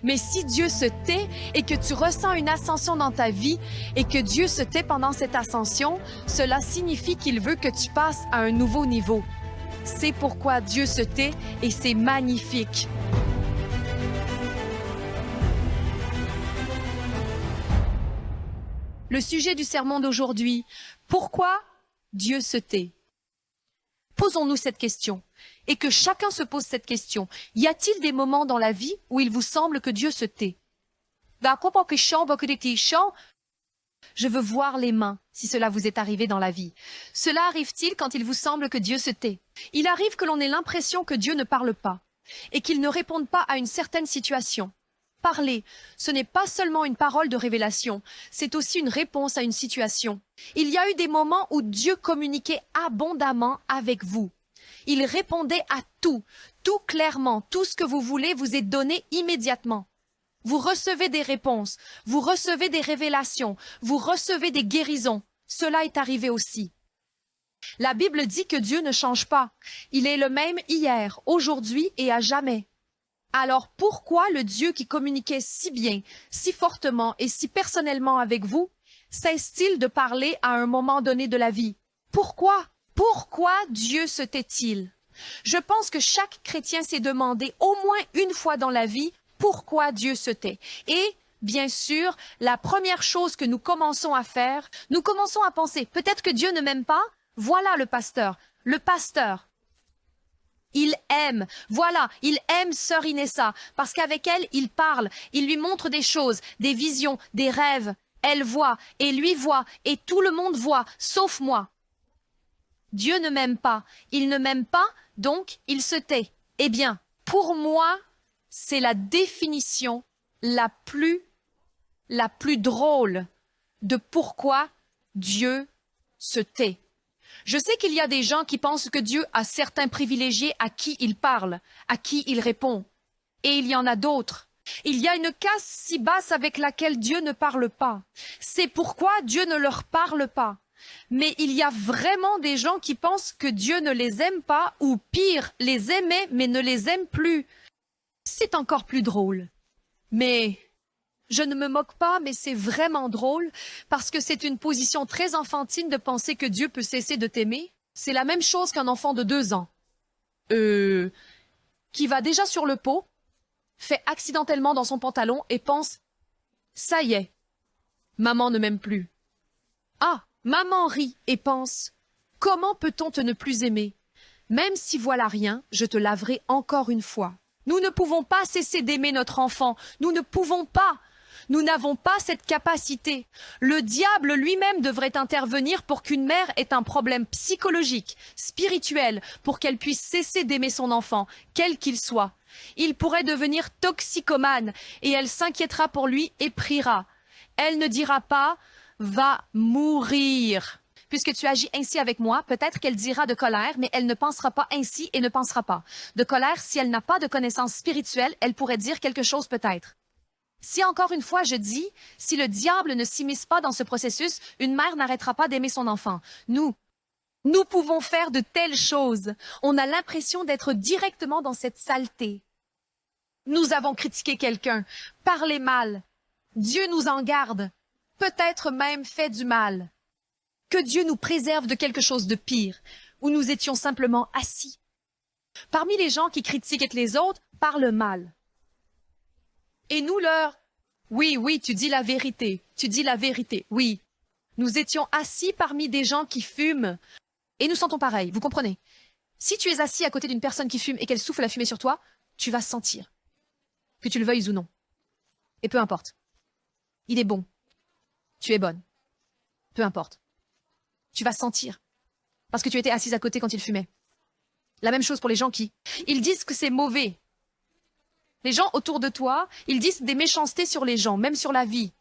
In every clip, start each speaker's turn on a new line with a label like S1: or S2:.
S1: Mais si Dieu se tait et que tu ressens une ascension dans ta vie et que Dieu se tait pendant cette ascension, cela signifie qu'il veut que tu passes à un nouveau niveau. C'est pourquoi Dieu se tait et c'est magnifique. Le sujet du sermon d'aujourd'hui, pourquoi Dieu se tait? Posons-nous cette question et que chacun se pose cette question. Y a-t-il des moments dans la vie où il vous semble que Dieu se tait? Je veux voir les mains si cela vous est arrivé dans la vie. Cela arrive-t-il quand il vous semble que Dieu se tait? Il arrive que l'on ait l'impression que Dieu ne parle pas et qu'il ne réponde pas à une certaine situation. Parler, ce n'est pas seulement une parole de révélation, c'est aussi une réponse à une situation. Il y a eu des moments où Dieu communiquait abondamment avec vous. Il répondait à tout clairement, tout ce que vous voulez vous est donné immédiatement. Vous recevez des réponses, vous recevez des révélations, vous recevez des guérisons. Cela est arrivé aussi. La Bible dit que Dieu ne change pas. Il est le même hier, aujourd'hui et à jamais. Alors pourquoi le Dieu qui communiquait si bien, si fortement et si personnellement avec vous, cesse-t-il de parler à un moment donné de la vie? Pourquoi? Pourquoi Dieu se tait-il? Je pense que chaque chrétien s'est demandé au moins une fois dans la vie pourquoi Dieu se tait. Et, bien sûr, la première chose que nous commençons à faire, nous commençons à penser, peut-être que Dieu ne m'aime pas? Voilà le pasteur. Le pasteur. Il aime, voilà, il aime sœur Inessa, parce qu'avec elle, il parle, il lui montre des choses, des visions, des rêves. Elle voit, et lui voit, et tout le monde voit, sauf moi. Dieu ne m'aime pas, il ne m'aime pas, donc il se tait. Eh bien, pour moi, c'est la définition la plus drôle de pourquoi Dieu se tait. Je sais qu'il y a des gens qui pensent que Dieu a certains privilégiés à qui il parle, à qui il répond. Et il y en a d'autres. Il y a une caste si basse avec laquelle Dieu ne parle pas. C'est pourquoi Dieu ne leur parle pas. Mais il y a vraiment des gens qui pensent que Dieu ne les aime pas, ou pire, les aimait mais ne les aime plus. C'est encore plus drôle. Mais je ne me moque pas, mais c'est vraiment drôle parce que c'est une position très enfantine de penser que Dieu peut cesser de t'aimer. C'est la même chose qu'un enfant de 2 ans. Qui va déjà sur le pot, fait accidentellement dans son pantalon et pense « Ça y est, maman ne m'aime plus. » Ah, maman rit et pense « Comment peut-on te ne plus aimer? Même si voilà rien, je te laverai encore une fois. » Nous ne pouvons pas cesser d'aimer notre enfant. Nous ne pouvons pas. Nous n'avons pas cette capacité. Le diable lui-même devrait intervenir pour qu'une mère ait un problème psychologique, spirituel, pour qu'elle puisse cesser d'aimer son enfant, quel qu'il soit. Il pourrait devenir toxicomane et elle s'inquiétera pour lui et priera. Elle ne dira pas « va mourir ». Puisque tu agis ainsi avec moi, peut-être qu'elle dira de colère, mais elle ne pensera pas ainsi et ne pensera pas. De colère, si elle n'a pas de connaissance spirituelle, elle pourrait dire quelque chose peut-être. Si encore une fois je dis, si le diable ne s'immisce pas dans ce processus, une mère n'arrêtera pas d'aimer son enfant. Nous pouvons faire de telles choses. On a l'impression d'être directement dans cette saleté. Nous avons critiqué quelqu'un, parlé mal. Dieu nous en garde. Peut-être même fait du mal. Que Dieu nous préserve de quelque chose de pire, où nous étions simplement assis. Parmi les gens qui critiquent les autres, parlent mal. Et nous leur, oui, tu dis la vérité, oui. Nous étions assis parmi des gens qui fument, et nous sentons pareil, vous comprenez? Si tu es assis à côté d'une personne qui fume et qu'elle souffle la fumée sur toi, tu vas sentir, que tu le veuilles ou non. Et peu importe. Il est bon. Tu es bonne. Peu importe. Tu vas sentir, parce que tu étais assise à côté quand il fumait. La même chose pour les gens qui... Ils disent que c'est mauvais. Les gens autour de toi, ils disent des méchancetés sur les gens, même sur la vie.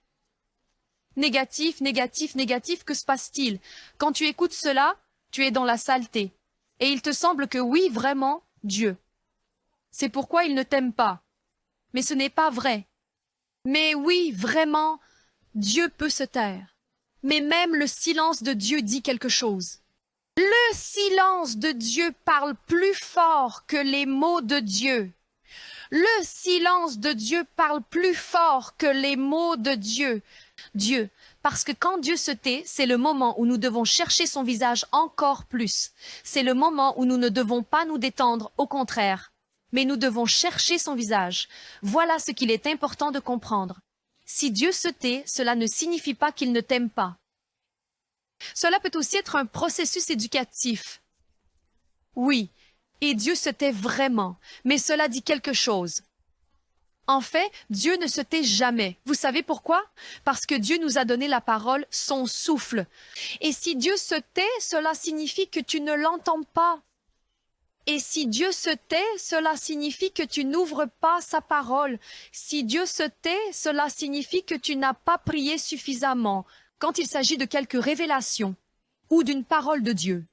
S1: Négatif, négatif, négatif, que se passe-t-il? Quand tu écoutes cela, tu es dans la saleté. Et il te semble que oui, vraiment, Dieu. C'est pourquoi il ne t'aime pas. Mais ce n'est pas vrai. Mais oui, vraiment, Dieu peut se taire. Mais même le silence de Dieu dit quelque chose. Le silence de Dieu parle plus fort que les mots de Dieu. Le silence de Dieu parle plus fort que les mots de Dieu. Dieu, parce que quand Dieu se tait, c'est le moment où nous devons chercher son visage encore plus. C'est le moment où nous ne devons pas nous détendre, au contraire, mais nous devons chercher son visage. Voilà ce qu'il est important de comprendre. Si Dieu se tait, cela ne signifie pas qu'il ne t'aime pas. Cela peut aussi être un processus éducatif. Oui, et Dieu se tait vraiment, mais cela dit quelque chose. En fait, Dieu ne se tait jamais. Vous savez pourquoi? Parce que Dieu nous a donné la parole, son souffle. Et si Dieu se tait, cela signifie que tu ne l'entends pas. Et si Dieu se tait, cela signifie que tu n'ouvres pas sa parole. Si Dieu se tait, cela signifie que tu n'as pas prié suffisamment quand il s'agit de quelque révélation ou d'une parole de Dieu.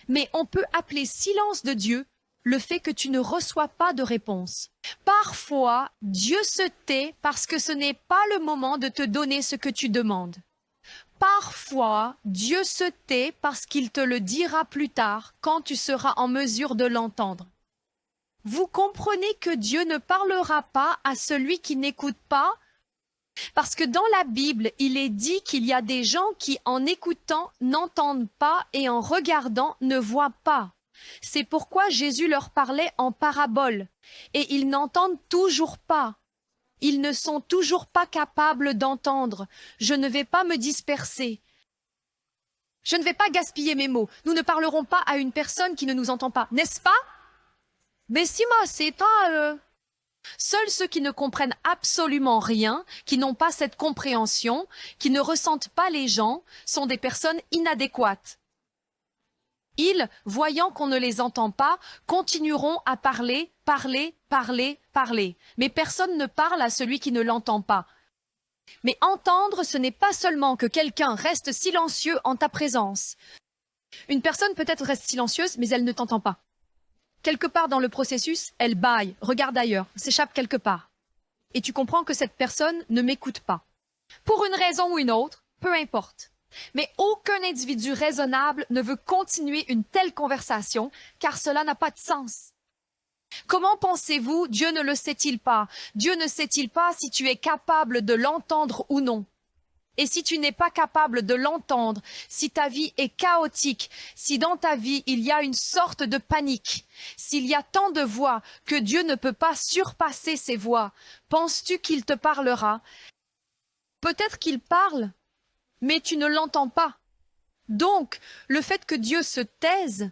S1: Mais on peut appeler silence de Dieu le fait que tu ne reçois pas de réponse. Parfois, Dieu se tait parce que ce n'est pas le moment de te donner ce que tu demandes. Parfois, Dieu se tait parce qu'il te le dira plus tard, quand tu seras en mesure de l'entendre. Vous comprenez que Dieu ne parlera pas à celui qui n'écoute pas? Parce que dans la Bible, il est dit qu'il y a des gens qui, en écoutant, n'entendent pas et en regardant, ne voient pas. C'est pourquoi Jésus leur parlait en parabole. Et ils n'entendent toujours pas. Ils ne sont toujours pas capables d'entendre. Je ne vais pas me disperser. Je ne vais pas gaspiller mes mots. Nous ne parlerons pas à une personne qui ne nous entend pas, n'est-ce pas? Mais si moi, c'est toi. Seuls ceux qui ne comprennent absolument rien, qui n'ont pas cette compréhension, qui ne ressentent pas les gens, sont des personnes inadéquates. Ils, voyant qu'on ne les entend pas, continueront à parler, parler, parler, parler. Mais personne ne parle à celui qui ne l'entend pas. Mais entendre, ce n'est pas seulement que quelqu'un reste silencieux en ta présence. Une personne peut-être reste silencieuse, mais elle ne t'entend pas. Quelque part dans le processus, elle bâille, regarde ailleurs, s'échappe quelque part. Et tu comprends que cette personne ne m'écoute pas. Pour une raison ou une autre, peu importe. Mais aucun individu raisonnable ne veut continuer une telle conversation, car cela n'a pas de sens. Comment pensez-vous, Dieu ne le sait-il pas? Dieu ne sait-il pas si tu es capable de l'entendre ou non? Et si tu n'es pas capable de l'entendre, si ta vie est chaotique, si dans ta vie il y a une sorte de panique, s'il y a tant de voix que Dieu ne peut pas surpasser ces voix, penses-tu qu'il te parlera? Peut-être qu'il parle, mais tu ne l'entends pas. Donc, le fait que Dieu se taise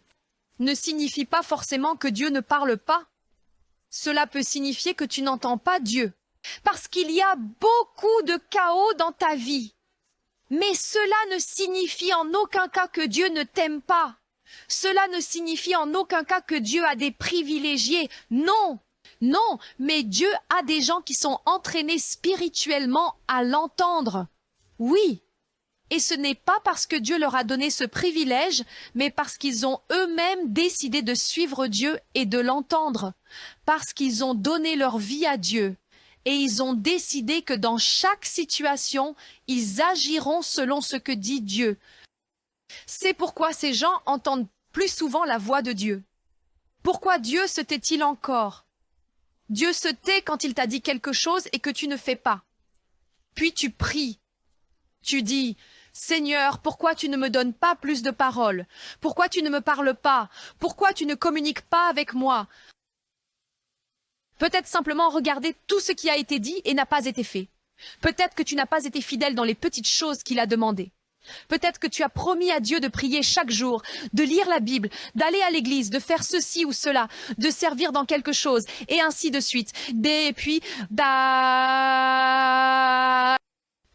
S1: ne signifie pas forcément que Dieu ne parle pas. Cela peut signifier que tu n'entends pas Dieu. Parce qu'il y a beaucoup de chaos dans ta vie. Mais cela ne signifie en aucun cas que Dieu ne t'aime pas. Cela ne signifie en aucun cas que Dieu a des privilégiés. Non, non, mais Dieu a des gens qui sont entraînés spirituellement à l'entendre. Oui. Et ce n'est pas parce que Dieu leur a donné ce privilège, mais parce qu'ils ont eux-mêmes décidé de suivre Dieu et de l'entendre. Parce qu'ils ont donné leur vie à Dieu. Et ils ont décidé que dans chaque situation, ils agiront selon ce que dit Dieu. C'est pourquoi ces gens entendent plus souvent la voix de Dieu. Pourquoi Dieu se tait-il encore? Dieu se tait quand il t'a dit quelque chose et que tu ne fais pas. Puis tu pries. Tu dis, Seigneur, pourquoi tu ne me donnes pas plus de paroles? Pourquoi tu ne me parles pas? Pourquoi tu ne communiques pas avec moi? Peut-être simplement regarder tout ce qui a été dit et n'a pas été fait. Peut-être que tu n'as pas été fidèle dans les petites choses qu'il a demandées. Peut-être que tu as promis à Dieu de prier chaque jour, de lire la Bible, d'aller à l'église, de faire ceci ou cela, de servir dans quelque chose, et ainsi de suite. Et puis,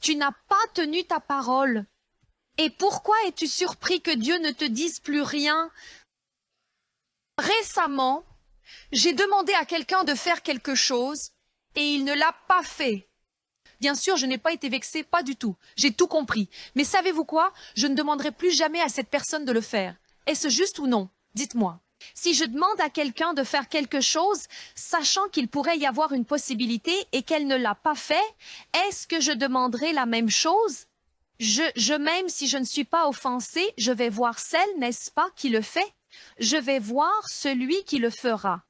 S1: tu n'as pas tenu ta parole. Et pourquoi es-tu surpris que Dieu ne te dise plus rien? Récemment, j'ai demandé à quelqu'un de faire quelque chose et il ne l'a pas fait. Bien sûr, je n'ai pas été vexée, pas du tout. J'ai tout compris. Mais savez-vous quoi? Je ne demanderai plus jamais à cette personne de le faire. Est-ce juste ou non? Dites-moi. Si je demande à quelqu'un de faire quelque chose, sachant qu'il pourrait y avoir une possibilité et qu'elle ne l'a pas fait, est-ce que je demanderai la même chose? Même si je ne suis pas offensée, je vais voir celle, n'est-ce pas, qui le fait? Je vais voir celui qui le fera.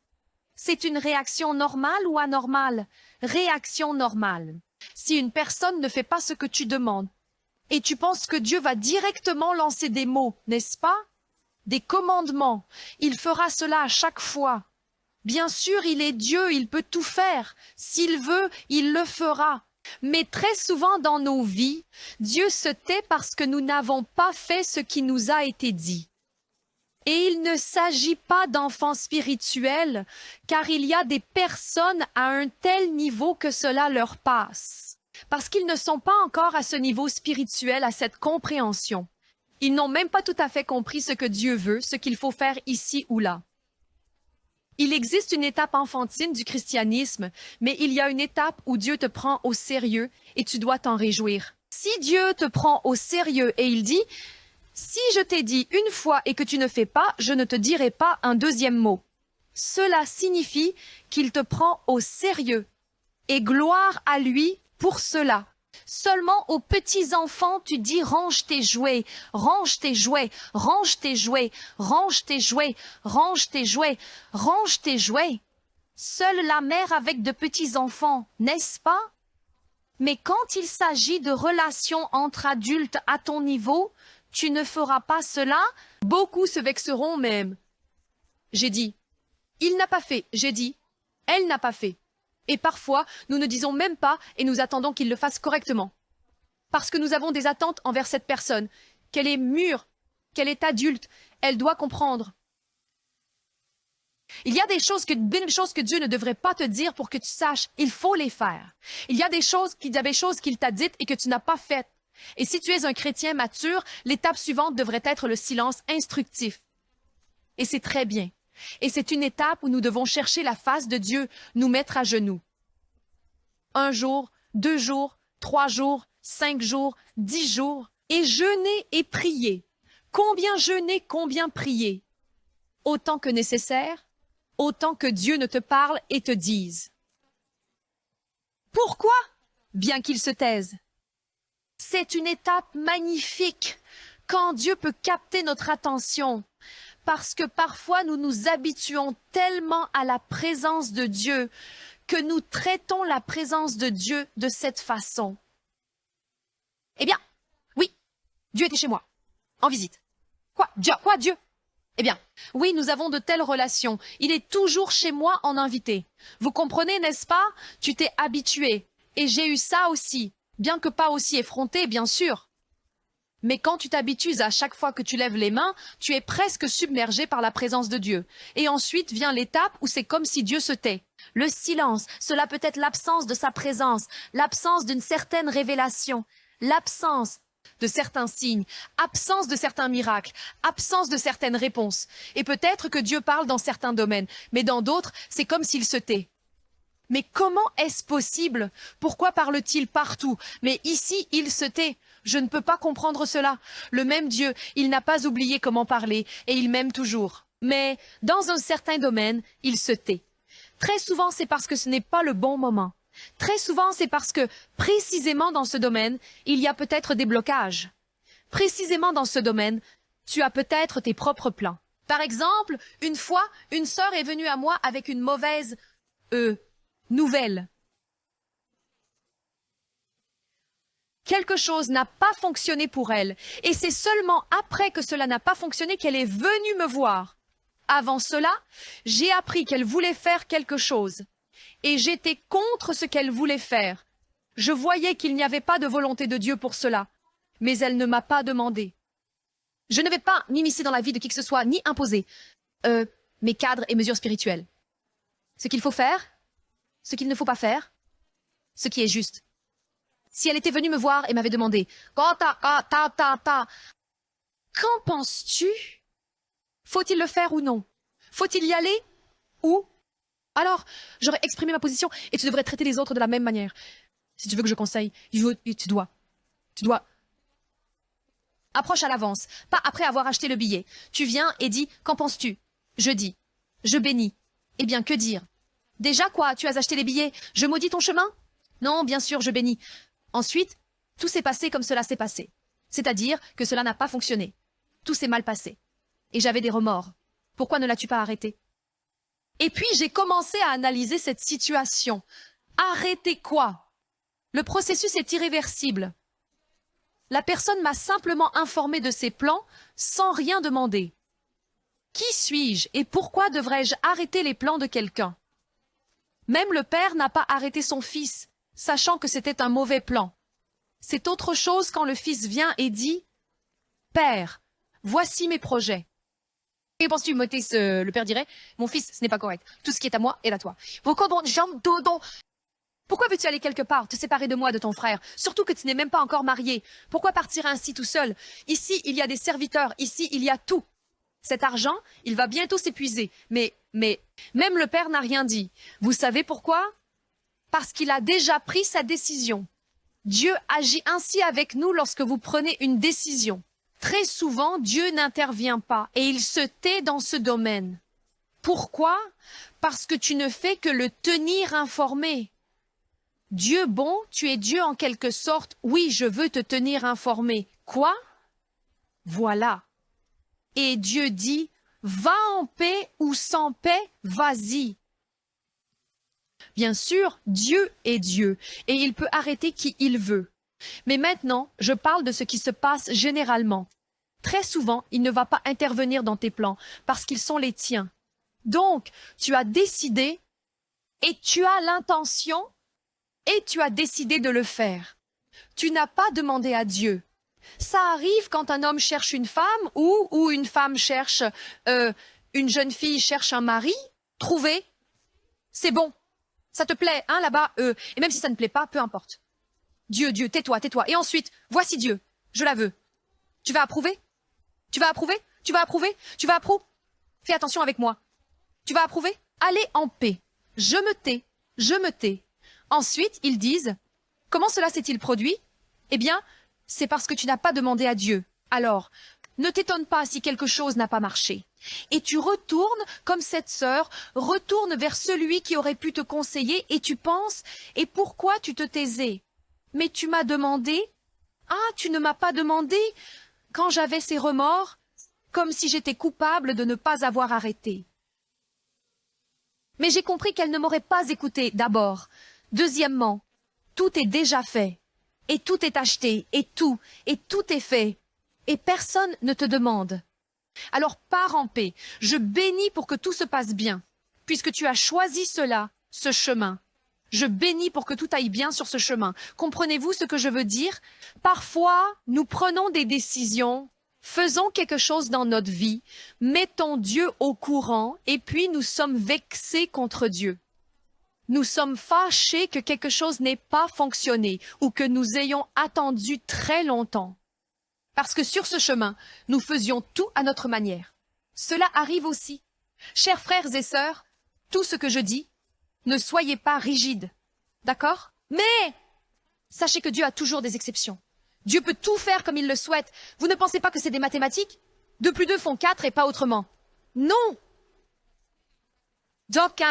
S1: C'est une réaction normale ou anormale? Réaction normale. Si une personne ne fait pas ce que tu demandes, et tu penses que Dieu va directement lancer des mots, n'est-ce pas? Des commandements. Il fera cela à chaque fois. Bien sûr, il est Dieu, il peut tout faire. S'il veut, il le fera. Mais très souvent dans nos vies, Dieu se tait parce que nous n'avons pas fait ce qui nous a été dit. Et il ne s'agit pas d'enfants spirituels, car il y a des personnes à un tel niveau que cela leur passe. Parce qu'ils ne sont pas encore à ce niveau spirituel, à cette compréhension. Ils n'ont même pas tout à fait compris ce que Dieu veut, ce qu'il faut faire ici ou là. Il existe une étape enfantine du christianisme, mais il y a une étape où Dieu te prend au sérieux et tu dois t'en réjouir. Si Dieu te prend au sérieux et il dit « Si je t'ai dit une fois et que tu ne fais pas, je ne te dirai pas un deuxième mot », cela signifie qu'il te prend au sérieux. Et gloire à lui pour cela. Seulement aux petits-enfants, tu dis « range tes jouets, range tes jouets, range tes jouets, range tes jouets, range tes jouets, range tes jouets ». Seule la mère avec de petits-enfants, n'est-ce pas? Mais quand il s'agit de relations entre adultes à ton niveau, tu ne feras pas cela. Beaucoup se vexeront même. J'ai dit « il n'a pas fait », j'ai dit « elle n'a pas fait ». Et parfois, nous ne disons même pas et nous attendons qu'il le fasse correctement. Parce que nous avons des attentes envers cette personne, qu'elle est mûre, qu'elle est adulte, elle doit comprendre. Il y a des choses que Dieu ne devrait pas te dire pour que tu saches, il faut les faire. Il y a des choses qu'il t'a dites et que tu n'as pas faites. Et si tu es un chrétien mature, l'étape suivante devrait être le silence instructif. Et c'est très bien. Et c'est une étape où nous devons chercher la face de Dieu, nous mettre à genoux. 1 jour, 2 jours, 3 jours, 5 jours, 10 jours, et jeûner et prier. Combien jeûner, combien prier? Autant que nécessaire, autant que Dieu ne te parle et te dise. Pourquoi? Bien qu'il se taise. C'est une étape magnifique quand Dieu peut capter notre attention. Parce que parfois nous nous habituons tellement à la présence de Dieu que nous traitons la présence de Dieu de cette façon. Eh bien, oui, Dieu était chez moi, en visite. Quoi, Dieu? Eh bien, oui, nous avons de telles relations. Il est toujours chez moi en invité. Vous comprenez, n'est-ce pas? Tu t'es habitué. Et j'ai eu ça aussi, bien que pas aussi effronté, bien sûr. Mais quand tu t'habitues à chaque fois que tu lèves les mains, tu es presque submergé par la présence de Dieu. Et ensuite vient l'étape où c'est comme si Dieu se tait. Le silence, cela peut être l'absence de sa présence, l'absence d'une certaine révélation, l'absence de certains signes, absence de certains miracles, absence de certaines réponses. Et peut-être que Dieu parle dans certains domaines, mais dans d'autres, c'est comme s'il se tait. Mais comment est-ce possible? Pourquoi parle-t-il partout? Mais ici, il se tait. Je ne peux pas comprendre cela. Le même Dieu, il n'a pas oublié comment parler, et il m'aime toujours. Mais dans un certain domaine, il se tait. Très souvent, c'est parce que ce n'est pas le bon moment. Très souvent, c'est parce que, précisément dans ce domaine, il y a peut-être des blocages. Précisément dans ce domaine, tu as peut-être tes propres plans. Par exemple, une fois, une sœur est venue à moi avec une mauvaise nouvelle. Quelque chose n'a pas fonctionné pour elle, et c'est seulement après que cela n'a pas fonctionné qu'elle est venue me voir. Avant cela, j'ai appris qu'elle voulait faire quelque chose, et j'étais contre ce qu'elle voulait faire. Je voyais qu'il n'y avait pas de volonté de Dieu pour cela, mais elle ne m'a pas demandé. Je ne vais pas m'immiscer dans la vie de qui que ce soit, ni imposer mes cadres et mesures spirituelles. Ce qu'il faut faire, ce qu'il ne faut pas faire, ce qui est juste. Si elle était venue me voir et m'avait demandé « Qu'en penses-tu? Faut-il le faire ou non? Faut-il y aller ou ?» Alors, j'aurais exprimé ma position et tu devrais traiter les autres de la même manière. Si tu veux que je conseille, tu dois. Approche à l'avance, pas après avoir acheté le billet. Tu viens et dis « Qu'en penses-tu » Je dis « Je bénis ». Eh bien, que dire? Déjà quoi? Tu as acheté les billets? Je maudis ton chemin? Non, bien sûr, je bénis. Ensuite, tout s'est passé comme cela s'est passé. C'est-à-dire que cela n'a pas fonctionné. Tout s'est mal passé. Et j'avais des remords. Pourquoi ne l'as-tu pas arrêté? Et puis, j'ai commencé à analyser cette situation. Arrêter quoi? Le processus est irréversible. La personne m'a simplement informé de ses plans sans rien demander. Qui suis-je et pourquoi devrais-je arrêter les plans de quelqu'un? Même le père n'a pas arrêté son fils, sachant que c'était un mauvais plan. C'est autre chose quand le fils vient et dit « Père, voici mes projets. » Et penses-tu, Moïse, le père dirait « Mon fils, ce n'est pas correct. Tout ce qui est à moi est à toi. » Pourquoi veux-tu aller quelque part, te séparer de moi, de ton frère, surtout que tu n'es même pas encore marié? Pourquoi partir ainsi tout seul? Ici, il y a des serviteurs, ici, il y a tout. Cet argent, il va bientôt s'épuiser. Mais, même le père n'a rien dit. Vous savez pourquoi? Parce qu'il a déjà pris sa décision. Dieu agit ainsi avec nous lorsque vous prenez une décision. Très souvent, Dieu n'intervient pas et il se tait dans ce domaine. Pourquoi? Parce que tu ne fais que le tenir informé. Dieu bon, tu es Dieu en quelque sorte. Oui, je veux te tenir informé. Quoi? Voilà. Et Dieu dit, va en paix ou sans paix, vas-y. Bien sûr, Dieu est Dieu et il peut arrêter qui il veut. Mais maintenant, je parle de ce qui se passe généralement. Très souvent, il ne va pas intervenir dans tes plans parce qu'ils sont les tiens. Donc, tu as décidé et tu as l'intention et tu as décidé de le faire. Tu n'as pas demandé à Dieu. Ça arrive quand un homme cherche une femme ou une femme cherche, une jeune fille cherche un mari. Trouver, c'est bon. Ça te plaît, hein, là-bas, et même si ça ne plaît pas, peu importe. Dieu, Dieu, tais-toi, tais-toi. Et ensuite, voici Dieu, je la veux. Tu vas approuver? Tu vas approuver? Tu vas approuver? Tu vas approuver? Fais attention avec moi. Tu vas approuver? Allez en paix. Je me tais, je me tais. Ensuite, ils disent, comment cela s'est-il produit? Eh bien, c'est parce que tu n'as pas demandé à Dieu. Alors, ne t'étonne pas si quelque chose n'a pas marché. Et tu retournes, comme cette sœur, retourne vers celui qui aurait pu te conseiller et tu penses, et pourquoi tu te taisais? Mais tu m'as demandé? Ah, tu ne m'as pas demandé? Quand j'avais ces remords, comme si j'étais coupable de ne pas avoir arrêté. Mais j'ai compris qu'elle ne m'aurait pas écouté d'abord. Deuxièmement, tout est déjà fait. Et tout est acheté, et tout est fait. Et personne ne te demande. Alors pars en paix. Je bénis pour que tout se passe bien. Puisque tu as choisi cela, ce chemin. Je bénis pour que tout aille bien sur ce chemin. Comprenez-vous ce que je veux dire? Parfois, nous prenons des décisions, faisons quelque chose dans notre vie, mettons Dieu au courant, et puis nous sommes vexés contre Dieu. Nous sommes fâchés que quelque chose n'ait pas fonctionné ou que nous ayons attendu très longtemps. Parce que sur ce chemin, nous faisions tout à notre manière. Cela arrive aussi. Chers frères et sœurs, tout ce que je dis, ne soyez pas rigides. D'accord? Mais sachez que Dieu a toujours des exceptions. Dieu peut tout faire comme il le souhaite. Vous ne pensez pas que c'est des mathématiques? 2 plus 2 font 4 et pas autrement. Non! Donc,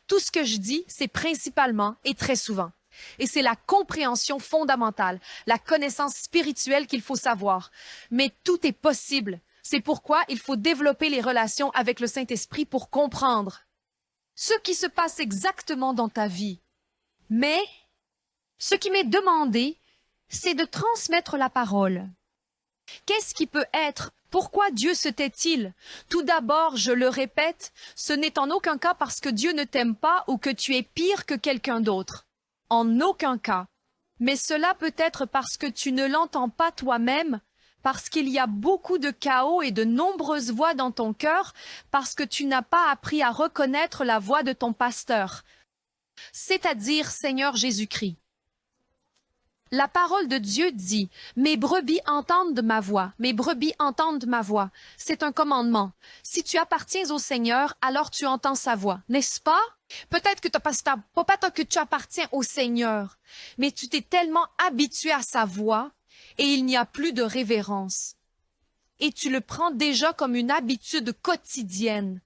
S1: tout ce que je dis, c'est principalement et très souvent. Et c'est la compréhension fondamentale, la connaissance spirituelle qu'il faut savoir. Mais tout est possible. C'est pourquoi il faut développer les relations avec le Saint-Esprit pour comprendre ce qui se passe exactement dans ta vie. Mais ce qui m'est demandé, c'est de transmettre la parole. Qu'est-ce qui peut être? Pourquoi Dieu se tait-il? Tout d'abord, je le répète, ce n'est en aucun cas parce que Dieu ne t'aime pas ou que tu es pire que quelqu'un d'autre. En aucun cas. Mais cela peut être parce que tu ne l'entends pas toi-même, parce qu'il y a beaucoup de chaos et de nombreuses voix dans ton cœur, parce que tu n'as pas appris à reconnaître la voix de ton pasteur, c'est-à-dire Seigneur Jésus-Christ. La parole de Dieu dit, « Mes brebis entendent ma voix, mes brebis entendent ma voix. » C'est un commandement. Si tu appartiens au Seigneur, alors tu entends sa voix, n'est-ce pas? Peut-être que tu appartiens au Seigneur, mais tu t'es tellement habitué à sa voix et il n'y a plus de révérence. Et tu le prends déjà comme une habitude quotidienne.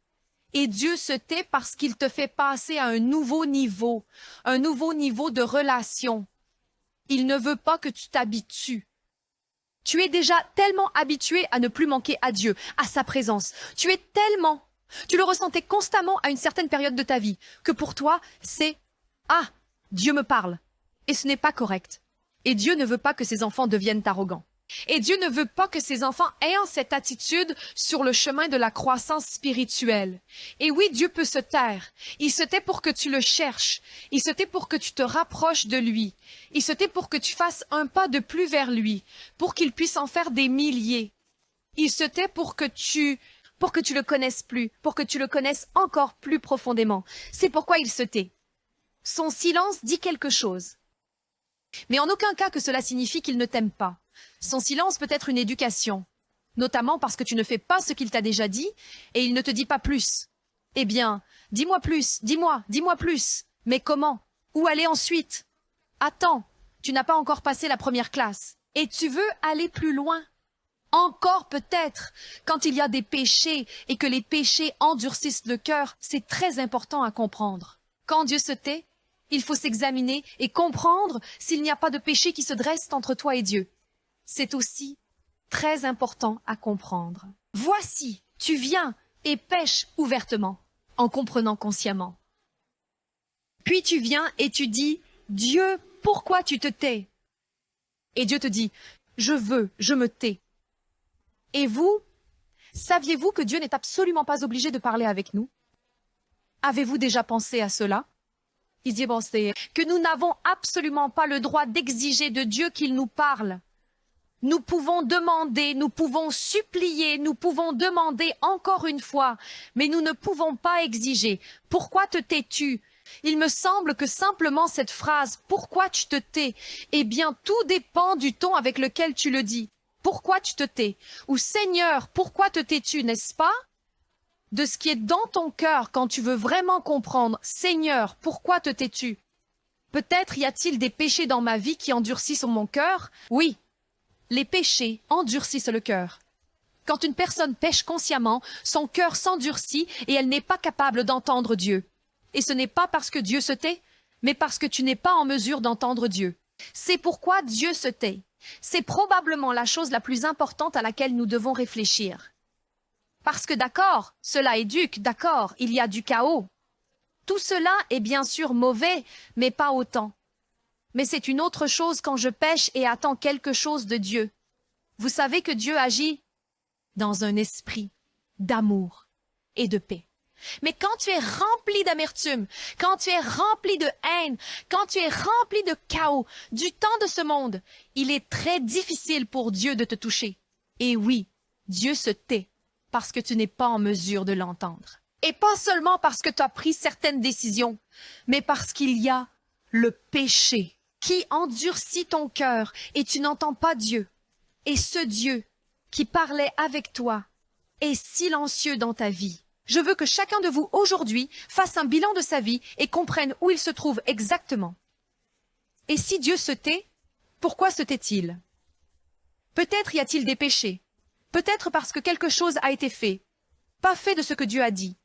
S1: Et Dieu se tait parce qu'il te fait passer à un nouveau niveau de relation. Il ne veut pas que tu t'habitues. Tu es déjà tellement habitué à ne plus manquer à Dieu, à sa présence. Tu es tellement Tu le ressentais constamment à une certaine période de ta vie, que pour toi, c'est « Ah, Dieu me parle ». Et ce n'est pas correct. Et Dieu ne veut pas que ses enfants deviennent arrogants. Et Dieu ne veut pas que ses enfants aient cette attitude sur le chemin de la croissance spirituelle. Et oui, Dieu peut se taire. Il se tait pour que tu le cherches. Il se tait pour que tu te rapproches de lui. Il se tait pour que tu fasses un pas de plus vers lui, pour qu'il puisse en faire des milliers. Il se tait pour que tu le connaisses plus, pour que tu le connaisses encore plus profondément. C'est pourquoi il se tait. Son silence dit quelque chose. Mais en aucun cas que cela signifie qu'il ne t'aime pas. Son silence peut être une éducation, notamment parce que tu ne fais pas ce qu'il t'a déjà dit et il ne te dit pas plus. Eh bien, dis-moi plus, dis-moi plus. Mais comment? Où aller ensuite? Attends, tu n'as pas encore passé la première classe et tu veux aller plus loin. Encore peut-être, quand il y a des péchés et que les péchés endurcissent le cœur, c'est très important à comprendre. Quand Dieu se tait, il faut s'examiner et comprendre s'il n'y a pas de péché qui se dresse entre toi et Dieu. C'est aussi très important à comprendre. Voici, tu viens et pèches ouvertement, en comprenant consciemment. Puis tu viens et tu dis, Dieu, pourquoi tu te tais? Et Dieu te dit, je me tais. Et vous, saviez-vous que Dieu n'est absolument pas obligé de parler avec nous? Avez-vous déjà pensé à cela? Il dit, bon, c'est que nous n'avons absolument pas le droit d'exiger de Dieu qu'il nous parle. Nous pouvons demander, nous pouvons supplier, nous pouvons demander encore une fois, mais nous ne pouvons pas exiger. Pourquoi te tais-tu? Il me semble que simplement cette phrase « Pourquoi tu te tais ?» Eh bien, tout dépend du ton avec lequel tu le dis. Pourquoi tu te tais? Ou Seigneur, pourquoi te tais-tu, n'est-ce pas? De ce qui est dans ton cœur quand tu veux vraiment comprendre, Seigneur, pourquoi te tais-tu? Peut-être y a-t-il des péchés dans ma vie qui endurcissent mon cœur? Oui, les péchés endurcissent le cœur. Quand une personne pêche consciemment, son cœur s'endurcit et elle n'est pas capable d'entendre Dieu. Et ce n'est pas parce que Dieu se tait, mais parce que tu n'es pas en mesure d'entendre Dieu. C'est pourquoi Dieu se tait. C'est probablement la chose la plus importante à laquelle nous devons réfléchir. Parce que d'accord, cela éduque, d'accord, il y a du chaos. Tout cela est bien sûr mauvais, mais pas autant. Mais c'est une autre chose quand je pêche et attends quelque chose de Dieu. Vous savez que Dieu agit dans un esprit d'amour et de paix. Mais quand tu es rempli d'amertume, quand tu es rempli de haine, quand tu es rempli de chaos, du temps de ce monde, il est très difficile pour Dieu de te toucher. Et oui, Dieu se tait parce que tu n'es pas en mesure de l'entendre. Et pas seulement parce que tu as pris certaines décisions, mais parce qu'il y a le péché qui endurcit ton cœur et tu n'entends pas Dieu. Et ce Dieu qui parlait avec toi est silencieux dans ta vie. Je veux que chacun de vous aujourd'hui fasse un bilan de sa vie et comprenne où il se trouve exactement. Et si Dieu se tait, pourquoi se tait-il? Peut-être y a-t-il des péchés. Peut-être parce que quelque chose a été fait, pas fait de ce que Dieu a dit.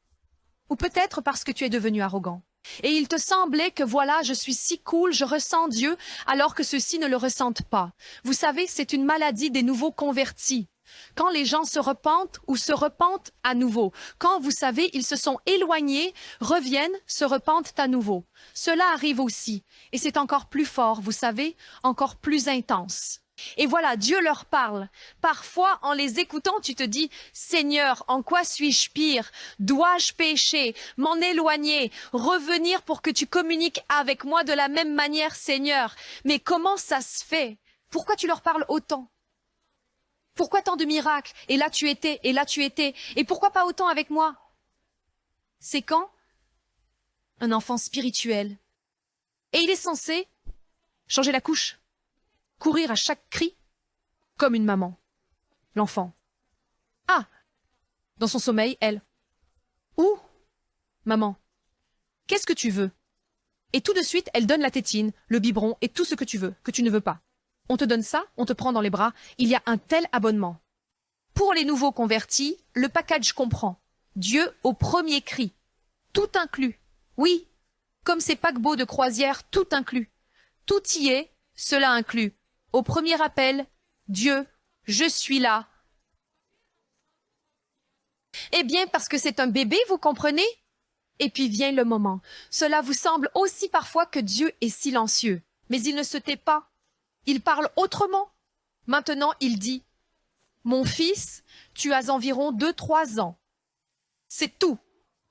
S1: Ou peut-être parce que tu es devenu arrogant. Et il te semblait que voilà, je suis si cool, je ressens Dieu, alors que ceux-ci ne le ressentent pas. Vous savez, c'est une maladie des nouveaux convertis. Quand les gens se repentent ou se repentent à nouveau. Quand, vous savez, ils se sont éloignés, reviennent, se repentent à nouveau. Cela arrive aussi. Et c'est encore plus fort, vous savez, encore plus intense. Et voilà, Dieu leur parle. Parfois, en les écoutant, tu te dis, Seigneur, en quoi suis-je pire? Dois-je pécher, m'en éloigner, revenir pour que tu communiques avec moi de la même manière, Seigneur? Mais comment ça se fait? Pourquoi tu leur parles autant? Pourquoi tant de miracles? Et là tu étais, et là tu étais. Et pourquoi pas autant avec moi? C'est quand? Un enfant spirituel. Et il est censé changer la couche. Courir à chaque cri, comme une maman. L'enfant. Ah! Dans son sommeil, elle. Où? Maman. Qu'est-ce que tu veux? Et tout de suite, elle donne la tétine, le biberon et tout ce que tu veux, que tu ne veux pas. On te donne ça, on te prend dans les bras, il y a un tel abonnement. Pour les nouveaux convertis, le package comprend Dieu au premier cri, tout inclus. Oui, comme ces paquebots de croisière, tout inclus. Tout y est, cela inclut. Au premier appel, Dieu, je suis là. Eh bien, parce que c'est un bébé, vous comprenez? Et puis vient le moment. Cela vous semble aussi parfois que Dieu est silencieux, mais il ne se tait pas. Il parle autrement. Maintenant, il dit, « Mon fils, tu as environ 2-3 ans. C'est tout.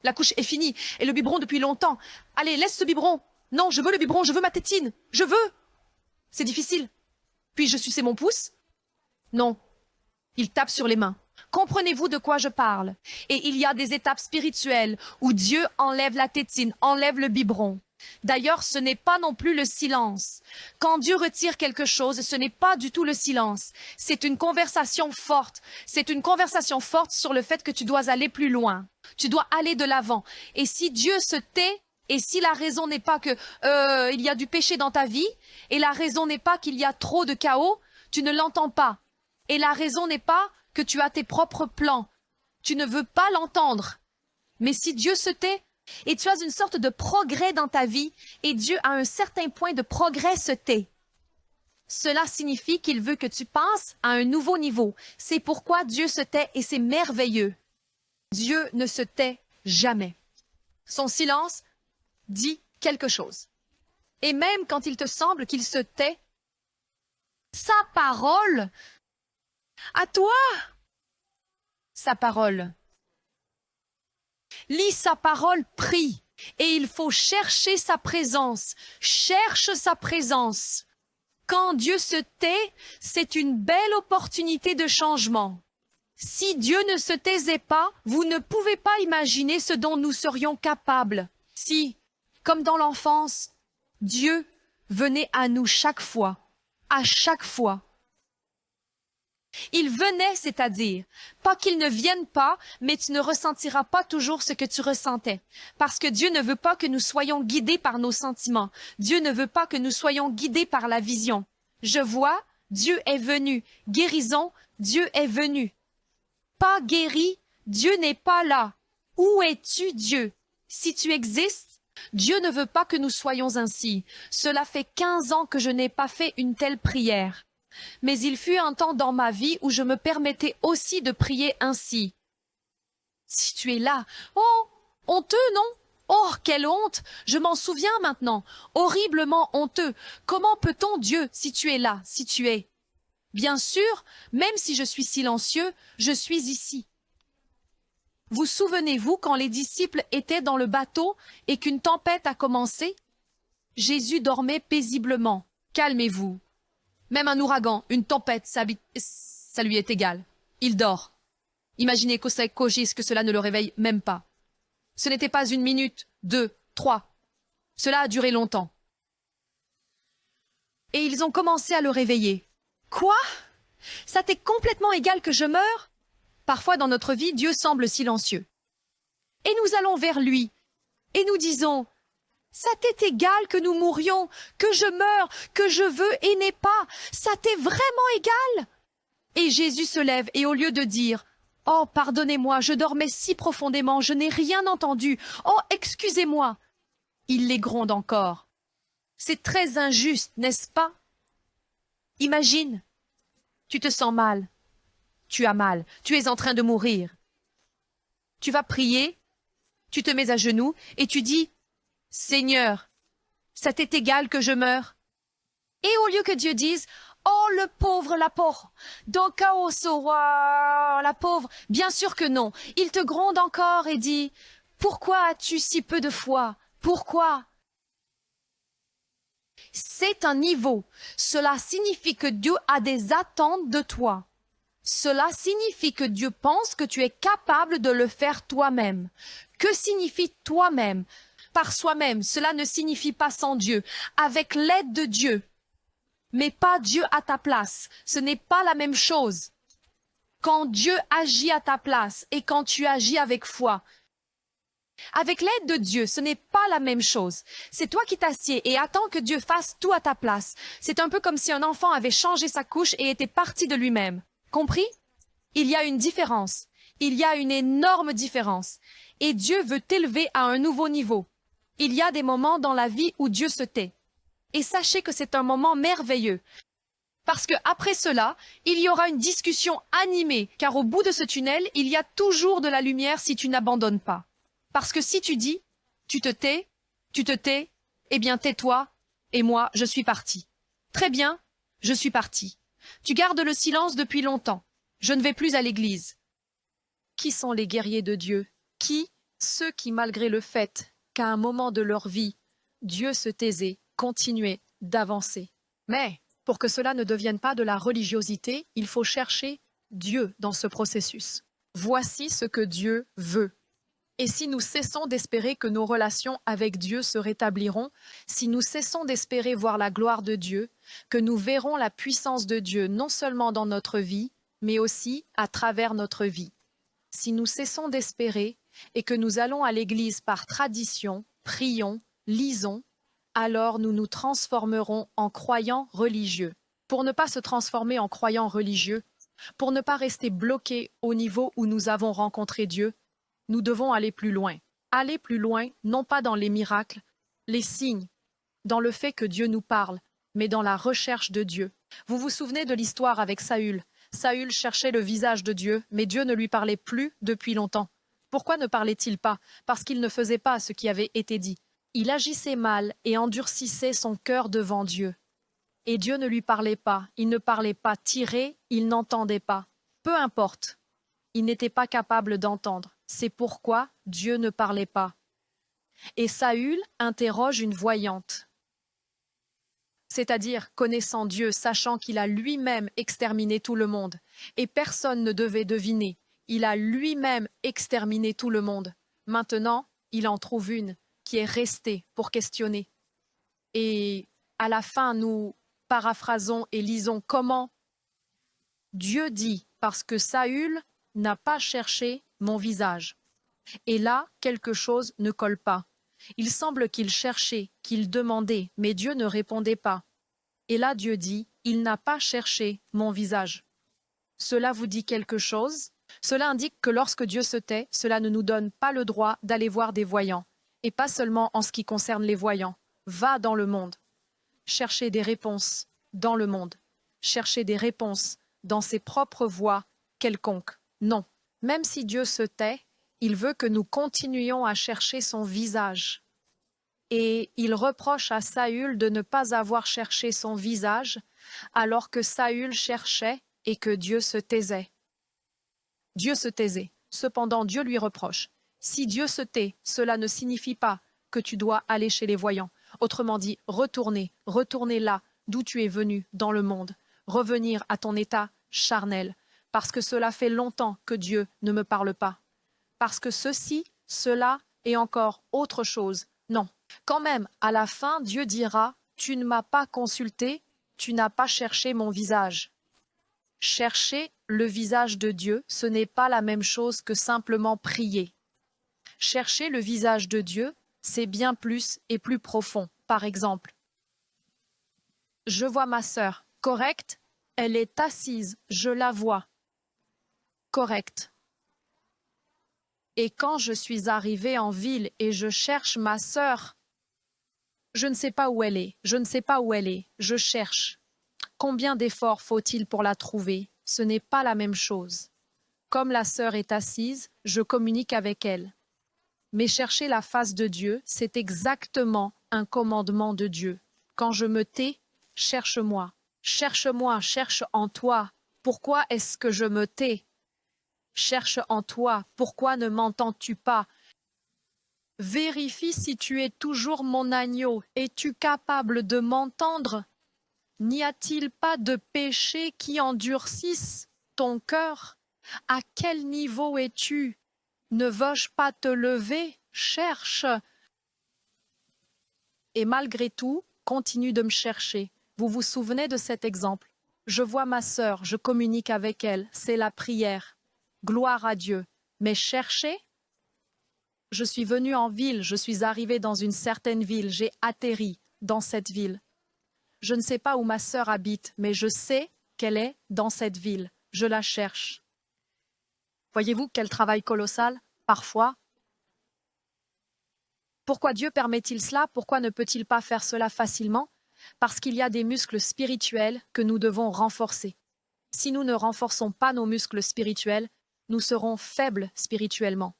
S1: La couche est finie et le biberon depuis longtemps. Allez, laisse ce biberon. Non, je veux le biberon, je veux ma tétine. Je veux. C'est difficile. Puis-je sucer mon pouce? Non. » Il tape sur les mains. Comprenez-vous de quoi je parle? Et il y a des étapes spirituelles où Dieu enlève la tétine, enlève le biberon. D'ailleurs, ce n'est pas non plus le silence. Quand Dieu retire quelque chose, ce n'est pas du tout le silence. C'est une conversation forte. C'est une conversation forte sur le fait que tu dois aller plus loin. Tu dois aller de l'avant. Et si Dieu se tait, et si la raison n'est pas que il y a du péché dans ta vie, et la raison n'est pas qu'il y a trop de chaos, tu ne l'entends pas. Et la raison n'est pas que tu as tes propres plans. Tu ne veux pas l'entendre. Mais si Dieu se tait, et tu as une sorte de progrès dans ta vie, et Dieu à un certain point de progrès se tait, cela signifie qu'il veut que tu passes à un nouveau niveau. C'est pourquoi Dieu se tait et c'est merveilleux. Dieu ne se tait jamais. Son silence dit quelque chose. Et même quand il te semble qu'il se tait, sa parole, à toi, sa parole. Lis sa parole, prie, et il faut chercher sa présence. Cherche sa présence. Quand Dieu se tait, c'est une belle opportunité de changement. Si Dieu ne se taisait pas, vous ne pouvez pas imaginer ce dont nous serions capables. Si, comme dans l'enfance, Dieu venait à nous chaque fois, à chaque fois. Il venait, c'est-à-dire, pas qu'il ne vienne pas, mais tu ne ressentiras pas toujours ce que tu ressentais. Parce que Dieu ne veut pas que nous soyons guidés par nos sentiments. Dieu ne veut pas que nous soyons guidés par la vision. Je vois, Dieu est venu. Guérison, Dieu est venu. Pas guéri, Dieu n'est pas là. Où es-tu, Dieu? Si tu existes, Dieu ne veut pas que nous soyons ainsi. Cela fait 15 ans que je n'ai pas fait une telle prière. Mais il fut un temps dans ma vie où je me permettais aussi de prier ainsi. Si tu es là, oh, honteux, non? Oh, quelle honte! Je m'en souviens maintenant. Horriblement honteux. Comment peut-on, Dieu, si tu es là, si tu es? Bien sûr, même si je suis silencieux, je suis ici. Vous souvenez-vous quand les disciples étaient dans le bateau et qu'une tempête a commencé? Jésus dormait paisiblement. Calmez-vous. Même un ouragan, une tempête, ça lui est égal. Il dort. Imaginez que cela ne le réveille même pas. Ce n'était pas 1 minute, 2, 3. Cela a duré longtemps. Et ils ont commencé à le réveiller. Quoi? Ça t'est complètement égal que je meure? Parfois dans notre vie, Dieu semble silencieux. Et nous allons vers lui. Et nous disons, ça t'est égal que nous mourions, que je meure, que je veux et n'ai pas. Ça t'est vraiment égal? Et Jésus se lève et au lieu de dire, « Oh, pardonnez-moi, je dormais si profondément, je n'ai rien entendu. Oh, excusez-moi. » Il les gronde encore. C'est très injuste, n'est-ce pas? Imagine, tu te sens mal. Tu as mal, tu es en train de mourir. Tu vas prier, tu te mets à genoux et tu dis, « Seigneur, ça t'est égal que je meure. » Et au lieu que Dieu dise, « Oh, le pauvre, la pauvre, la pauvre », bien sûr que non. Il te gronde encore et dit, « Pourquoi as-tu si peu de foi? Pourquoi ?» C'est un niveau. Cela signifie que Dieu a des attentes de toi. Cela signifie que Dieu pense que tu es capable de le faire toi-même. Que signifie toi-même? Par soi-même, cela ne signifie pas sans Dieu, avec l'aide de Dieu, mais pas Dieu à ta place. Ce n'est pas la même chose. Quand Dieu agit à ta place et quand tu agis avec foi, avec l'aide de Dieu, ce n'est pas la même chose. C'est toi qui t'assieds et attends que Dieu fasse tout à ta place. C'est un peu comme si un enfant avait changé sa couche et était parti de lui-même. Compris? Il y a une différence. Il y a une énorme différence. Et Dieu veut t'élever à un nouveau niveau. Il y a des moments dans la vie où Dieu se tait. Et sachez que c'est un moment merveilleux. Parce que après cela, il y aura une discussion animée, car au bout de ce tunnel, il y a toujours de la lumière si tu n'abandonnes pas. Parce que si tu dis, tu te tais, eh bien tais-toi, et moi, je suis parti. Très bien, je suis parti. Tu gardes le silence depuis longtemps. Je ne vais plus à l'église. Qui sont les guerriers de Dieu? Qui? Ceux qui, malgré le fait qu'à un moment de leur vie, Dieu se taisait, continuaient d'avancer. Mais, pour que cela ne devienne pas de la religiosité, il faut chercher Dieu dans ce processus. Voici ce que Dieu veut. Et si nous cessons d'espérer que nos relations avec Dieu se rétabliront, si nous cessons d'espérer voir la gloire de Dieu, que nous verrons la puissance de Dieu non seulement dans notre vie, mais aussi à travers notre vie. Si nous cessons d'espérer et que nous allons à l'église par tradition, prions, lisons, alors nous nous transformerons en croyants religieux. Pour ne pas se transformer en croyants religieux, pour ne pas rester bloqués au niveau où nous avons rencontré Dieu, nous devons aller plus loin. Aller plus loin, non pas dans les miracles, les signes, dans le fait que Dieu nous parle, mais dans la recherche de Dieu. Vous vous souvenez de l'histoire avec Saül? Saül cherchait le visage de Dieu, mais Dieu ne lui parlait plus depuis longtemps. Pourquoi ne parlait-il pas? Parce qu'il ne faisait pas ce qui avait été dit. Il agissait mal et endurcissait son cœur devant Dieu. Et Dieu ne lui parlait pas, il ne parlait pas tiré, il n'entendait pas. Peu importe, il n'était pas capable d'entendre. C'est pourquoi Dieu ne parlait pas. Et Saül interroge une voyante. C'est-à-dire connaissant Dieu, sachant qu'il a lui-même exterminé tout le monde, et personne ne devait deviner, il a lui-même exterminé tout le monde. Maintenant, il en trouve une qui est restée pour questionner. Et à la fin, nous paraphrasons et lisons comment Dieu dit, parce que Saül n'a pas cherché mon visage. Et là, quelque chose ne colle pas. Il semble qu'il cherchait, qu'il demandait, mais Dieu ne répondait pas. Et là, Dieu dit, il n'a pas cherché mon visage. Cela vous dit quelque chose? Cela indique que lorsque Dieu se tait, cela ne nous donne pas le droit d'aller voir des voyants. Et pas seulement en ce qui concerne les voyants. Va dans le monde. Chercher des réponses dans le monde. Chercher des réponses dans ses propres voies quelconques. Non. Même si Dieu se tait, il veut que nous continuions à chercher son visage. Et il reproche à Saül de ne pas avoir cherché son visage, alors que Saül cherchait et que Dieu se taisait. Dieu se taisait. Cependant, Dieu lui reproche. Si Dieu se tait, cela ne signifie pas que tu dois aller chez les voyants. Autrement dit, retourner là d'où tu es venu dans le monde, revenir à ton état charnel, parce que cela fait longtemps que Dieu ne me parle pas. Parce que ceci, cela et encore autre chose. Non. Quand même, à la fin, Dieu dira, tu ne m'as pas consulté, tu n'as pas cherché mon visage. Chercher le visage de Dieu, ce n'est pas la même chose que simplement prier. Chercher le visage de Dieu, c'est bien plus et plus profond. Par exemple, je vois ma sœur, correct? Elle est assise, je la vois. Correct. Et quand je suis arrivée en ville et je cherche ma sœur, je ne sais pas où elle est, je cherche. Combien d'efforts faut-il pour la trouver? Ce n'est pas la même chose. Comme la sœur est assise, je communique avec elle. Mais chercher la face de Dieu, c'est exactement un commandement de Dieu. Quand je me tais, cherche-moi. Cherche-moi, cherche en toi. Pourquoi est-ce que je me tais? Cherche en toi. Pourquoi ne m'entends-tu pas? Vérifie si tu es toujours mon agneau. Es-tu capable de m'entendre? N'y a-t-il pas de péché qui endurcisse ton cœur? À quel niveau es-tu? Ne veux-je pas te lever? Cherche. Et malgré tout, continue de me chercher. Vous vous souvenez de cet exemple? Je vois ma sœur, je communique avec elle, c'est la prière. Gloire à Dieu. Mais chercher? Je suis venue en ville, je suis arrivée dans une certaine ville, j'ai atterri dans cette ville. Je ne sais pas où ma sœur habite, mais je sais qu'elle est dans cette ville. Je la cherche. Voyez-vous quel travail colossal, parfois? Pourquoi Dieu permet-il cela? Pourquoi ne peut-il pas faire cela facilement? Parce qu'il y a des muscles spirituels que nous devons renforcer. Si nous ne renforçons pas nos muscles spirituels, nous serons faibles spirituellement.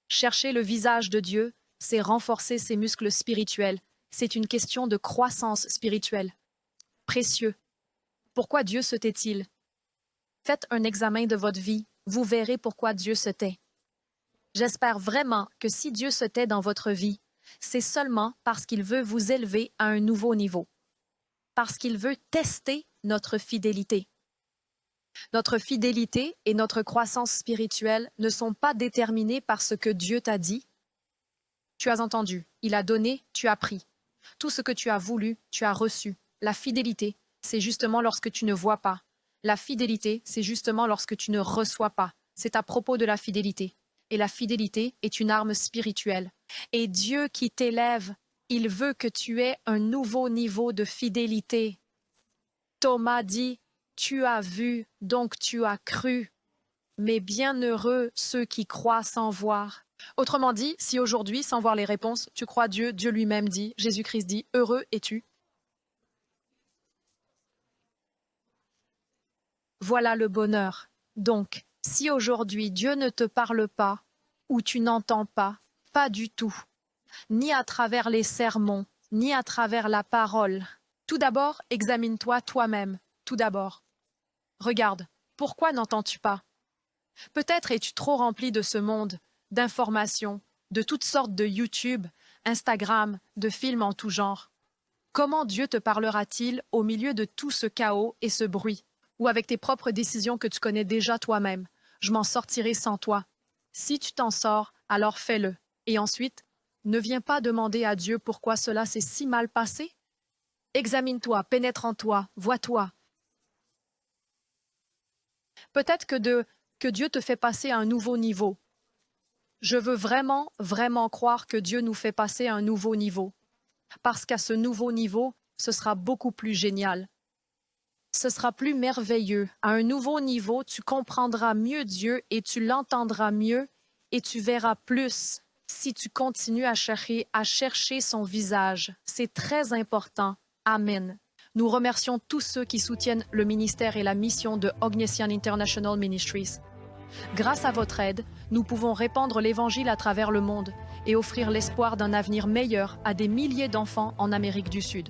S1: Chercher le visage de Dieu, c'est renforcer ses muscles spirituels. C'est une question de croissance spirituelle. Précieux. Pourquoi Dieu se tait-il? Faites un examen de votre vie, vous verrez pourquoi Dieu se tait. J'espère vraiment que si Dieu se tait dans votre vie, c'est seulement parce qu'il veut vous élever à un nouveau niveau. Parce qu'il veut tester notre fidélité. Notre fidélité et notre croissance spirituelle ne sont pas déterminées par ce que Dieu t'a dit. Tu as entendu, il a donné, tu as pris. Tout ce que tu as voulu, tu as reçu. La fidélité, c'est justement lorsque tu ne vois pas. La fidélité, c'est justement lorsque tu ne reçois pas. C'est à propos de la fidélité. Et la fidélité est une arme spirituelle. Et Dieu qui t'élève, il veut que tu aies un nouveau niveau de fidélité. Thomas dit, « Tu as vu, donc tu as cru. Mais bienheureux ceux qui croient sans voir. » Autrement dit, si aujourd'hui, sans voir les réponses, tu crois Dieu, Dieu lui-même dit, Jésus-Christ dit, « Heureux es-tu. » Voilà le bonheur. Donc, si aujourd'hui Dieu ne te parle pas, ou tu n'entends pas, pas du tout, ni à travers les sermons, ni à travers la parole, tout d'abord, examine-toi toi-même, tout d'abord. Regarde, pourquoi n'entends-tu pas? Peut-être es-tu trop rempli de ce monde, d'informations, de toutes sortes de YouTube, Instagram, de films en tout genre. Comment Dieu te parlera-t-il au milieu de tout ce chaos et ce bruit? Ou avec tes propres décisions que tu connais déjà toi-même? Je m'en sortirai sans toi. Si tu t'en sors, alors fais-le. Et ensuite, ne viens pas demander à Dieu pourquoi cela s'est si mal passé. Examine-toi, pénètre en toi, vois-toi. Peut-être que Dieu te fait passer à un nouveau niveau. Je veux vraiment, vraiment croire que Dieu nous fait passer à un nouveau niveau. Parce qu'à ce nouveau niveau, ce sera beaucoup plus génial. Ce sera plus merveilleux. À un nouveau niveau, tu comprendras mieux Dieu et tu l'entendras mieux et tu verras plus si tu continues à chercher son visage. C'est très important. Amen. Nous remercions tous ceux qui soutiennent le ministère et la mission de Ognesian International Ministries. Grâce à votre aide, nous pouvons répandre l'Évangile à travers le monde et offrir l'espoir d'un avenir meilleur à des milliers d'enfants en Amérique du Sud.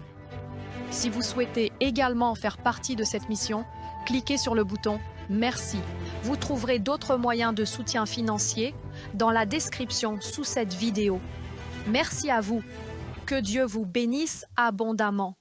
S1: Si vous souhaitez également faire partie de cette mission, cliquez sur le bouton « Merci ». Vous trouverez d'autres moyens de soutien financier dans la description sous cette vidéo. Merci à vous. Que Dieu vous bénisse abondamment.